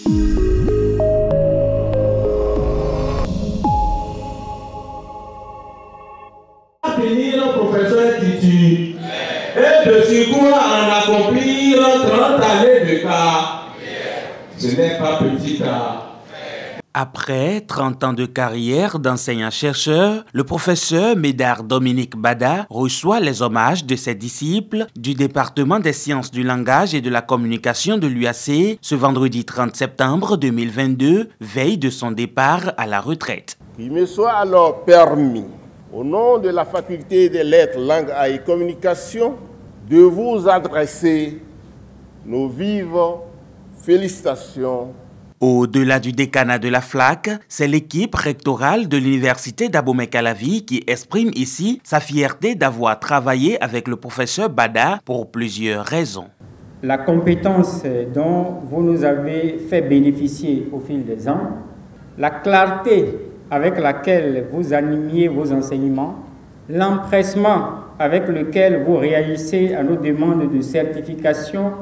Devenir professeur titulaire et de surcroît en accomplir 30 années de cas, ce n'est pas petit cas. Après 30 ans de carrière d'enseignant-chercheur, le professeur Médard Dominique Bada reçoit les hommages de ses disciples du département des sciences du langage et de la communication de l'UAC ce vendredi 30 septembre 2022, veille de son départ à la retraite. Il me soit alors permis, au nom de la faculté des lettres, langues et communication, de vous adresser nos vives félicitations. Au-delà du décanat de la FLAC, c'est l'équipe rectorale de l'université d'Abomey-Calavi qui exprime ici sa fierté d'avoir travaillé avec le professeur Bada pour plusieurs raisons. La compétence dont vous nous avez fait bénéficier au fil des ans, la clarté avec laquelle vous animiez vos enseignements, l'empressement avec lequel vous réagissez à nos demandes de certification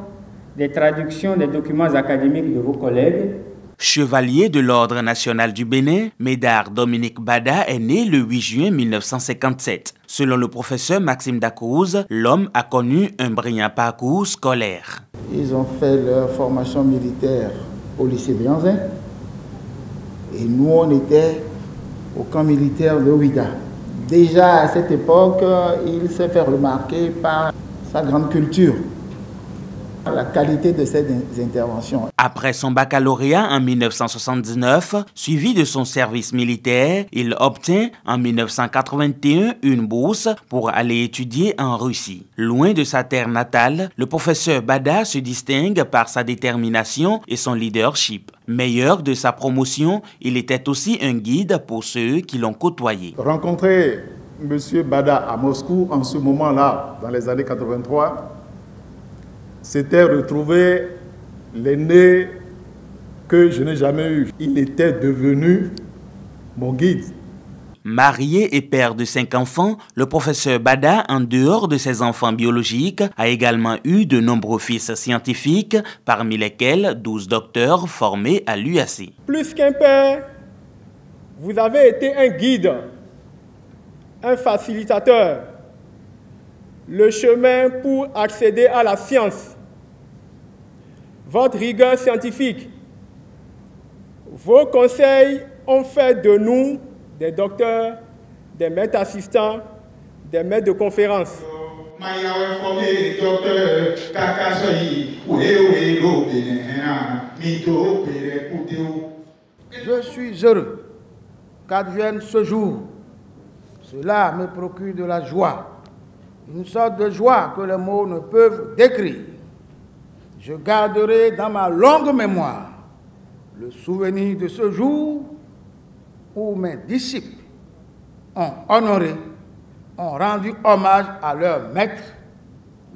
des traductions des documents académiques de vos collègues. Chevalier de l'Ordre national du Bénin, Médard Dominique Bada est né le 8 juin 1957. Selon le professeur Maxime Dacruz, l'homme a connu un brillant parcours scolaire. Ils ont fait leur formation militaire au lycée Brianzin et nous on était au camp militaire de Ouiga. Déjà à cette époque, il s'est fait remarquer par sa grande culture, la qualité de ses interventions. Après son baccalauréat en 1979, suivi de son service militaire, il obtient en 1981 une bourse pour aller étudier en Russie. Loin de sa terre natale, le professeur Bada se distingue par sa détermination et son leadership. Meilleur de sa promotion, il était aussi un guide pour ceux qui l'ont côtoyé. Rencontrer M. Bada à Moscou en ce moment-là, dans les années 83, c'était retrouver l'aîné que je n'ai jamais eu. Il était devenu mon guide. Marié et père de 5 enfants, le professeur Bada, en dehors de ses enfants biologiques, a également eu de nombreux fils scientifiques, parmi lesquels 12 docteurs formés à l'UAC. Plus qu'un père, vous avez été un guide, un facilitateur, le chemin pour accéder à la science. Votre rigueur scientifique, vos conseils ont fait de nous des docteurs, des maîtres assistants, des maîtres de conférences. Je suis heureux qu'advienne ce jour. Cela me procure de la joie, une sorte de joie que les mots ne peuvent décrire. Je garderai dans ma longue mémoire le souvenir de ce jour où mes disciples ont honoré, ont rendu hommage à leur maître,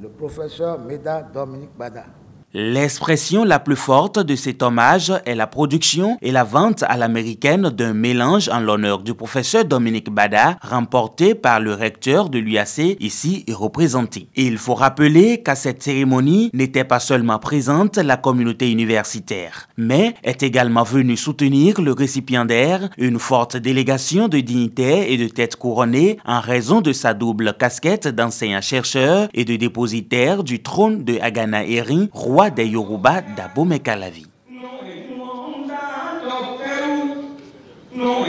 le professeur Médard Dominique Bada. L'expression la plus forte de cet hommage est la production et la vente à l'américaine d'un mélange en l'honneur du professeur Dominique Bada, remporté par le recteur de l'UAC, ici représenté. Et il faut rappeler qu'à cette cérémonie n'était pas seulement présente la communauté universitaire, mais est également venue soutenir le récipiendaire, une forte délégation de dignitaires et de têtes couronnées en raison de sa double casquette d'enseignant-chercheur et de dépositaire du trône de Agana Eri, roi des Yoruba d'Abomey-Calavi. No,